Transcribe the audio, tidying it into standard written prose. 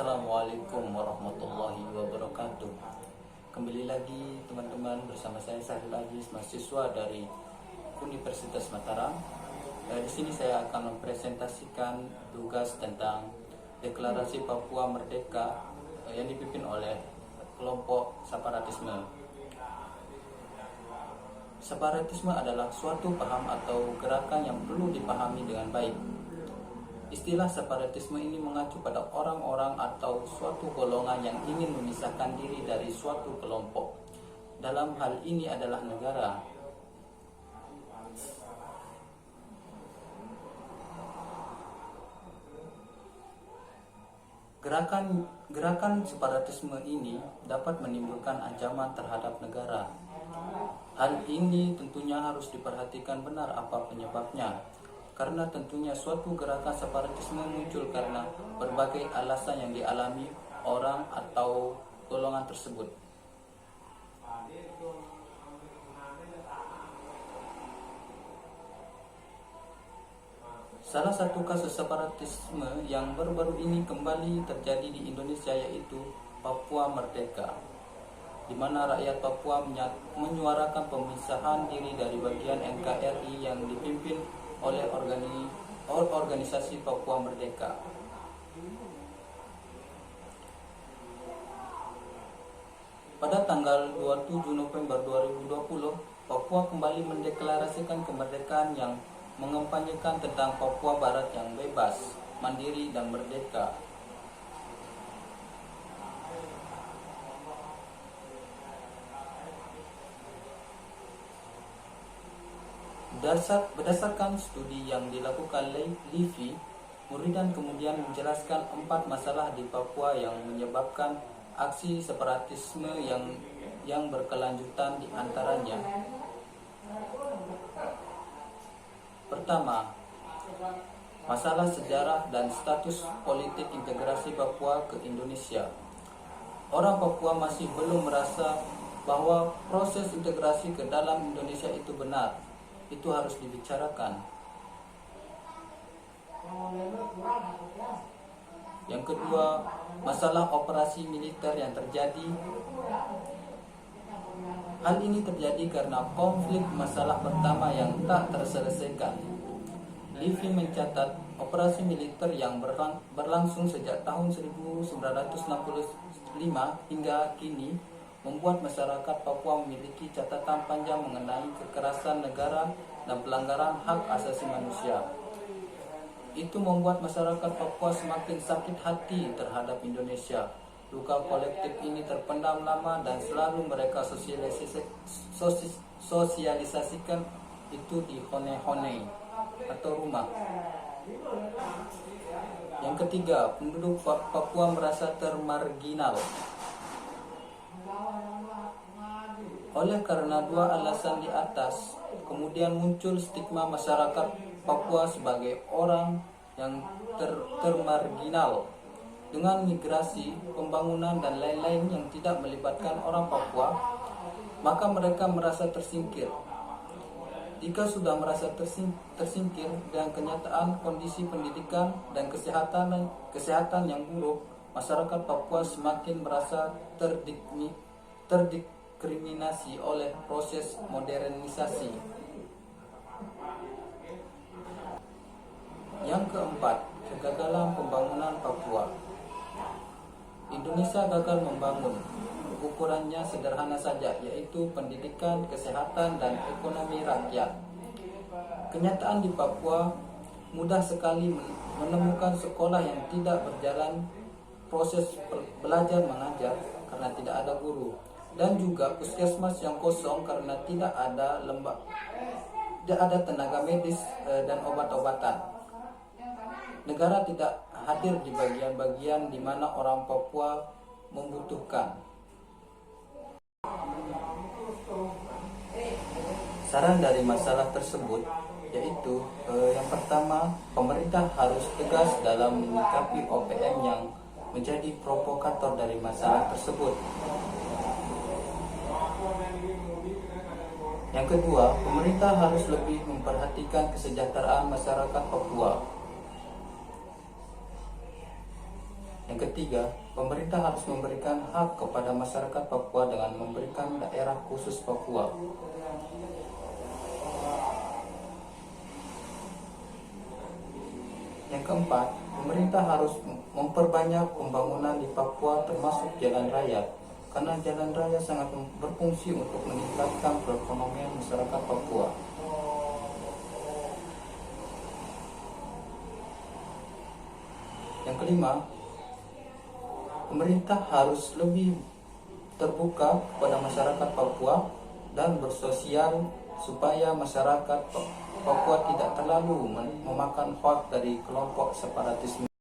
Assalamualaikum warahmatullahi wabarakatuh. Kembali lagi teman-teman bersama saya Sahril Aziz, mahasiswa dari Universitas Mataram. Di sini saya akan mempresentasikan tugas tentang Deklarasi Papua Merdeka yang dipimpin oleh kelompok separatisme. Separatisme adalah suatu paham atau gerakan yang perlu dipahami dengan baik. Istilah separatisme ini mengacu pada orang-orang atau suatu golongan yang ingin memisahkan diri dari suatu kelompok. Dalam hal ini adalah negara. Gerakan separatisme ini dapat menimbulkan ancaman terhadap negara. Hal ini tentunya harus diperhatikan benar apa penyebabnya. Karena tentunya suatu gerakan separatisme muncul karena berbagai alasan yang dialami orang atau golongan tersebut. Salah satu kasus separatisme yang baru-baru ini kembali terjadi di Indonesia yaitu Papua Merdeka, di mana rakyat Papua menyuarakan pemisahan diri dari bagian NKRI yang dipimpin oleh organisasi Papua Merdeka. Pada tanggal 27 November 2020, Papua kembali mendeklarasikan kemerdekaan yang mengempanyekan tentang Papua Barat yang bebas, mandiri, dan merdeka. Berdasarkan studi yang dilakukan LIVI, Muridan kemudian menjelaskan 4 masalah di Papua yang menyebabkan aksi separatisme yang berkelanjutan di antaranya. Pertama, masalah sejarah dan status politik integrasi Papua ke Indonesia. Orang Papua masih belum merasa bahwa proses integrasi ke dalam Indonesia itu benar. Itu harus dibicarakan. Yang kedua, masalah operasi militer yang terjadi. Hal ini terjadi karena konflik masalah pertama yang tak terselesaikan. LIVI mencatat operasi militer yang berlangsung sejak tahun 1965 hingga kini membuat masyarakat Papua memiliki catatan panjang mengenai kekerasan negara dan pelanggaran hak asasi manusia. Itu membuat masyarakat Papua semakin sakit hati terhadap Indonesia. Luka kolektif ini terpendam lama dan selalu mereka sosialisasikan itu di hone-hone atau rumah. Yang ketiga, penduduk Papua merasa termarginal. Oleh karena 2 alasan di atas, kemudian muncul stigma masyarakat Papua sebagai orang yang termarginal. Dengan migrasi, pembangunan, dan lain-lain yang tidak melibatkan orang Papua, maka mereka merasa tersingkir. Jika sudah merasa tersingkir dengan kenyataan kondisi pendidikan dan kesehatan yang buruk, masyarakat Papua semakin merasa terdiskriminasi oleh proses modernisasi. Yang keempat, kegagalan pembangunan Papua. Indonesia gagal membangun. Ukurannya sederhana saja, yaitu pendidikan, kesehatan, dan ekonomi rakyat. Kenyataan di Papua mudah sekali menemukan sekolah yang tidak berjalan proses belajar mengajar karena tidak ada guru, dan juga puskesmas yang kosong karena tidak ada tenaga medis dan obat-obatan. Negara tidak hadir di bagian-bagian di mana orang Papua membutuhkan. Saran dari masalah tersebut yaitu yang pertama, pemerintah harus tegas dalam menyikapi OPM yang menjadi provokator dari masalah tersebut. Yang kedua, pemerintah harus lebih memperhatikan kesejahteraan masyarakat Papua. Yang ketiga, pemerintah harus memberikan hak kepada masyarakat Papua dengan memberikan daerah khusus Papua. Yang keempat, pemerintah harus memperbanyak pembangunan di Papua termasuk jalan raya, karena jalan raya sangat berfungsi untuk meningkatkan perekonomian masyarakat Papua. Yang kelima, pemerintah harus lebih terbuka kepada masyarakat Papua dan bersosial supaya masyarakat Papua tidak terlalu memakan hoak dari kelompok separatisme.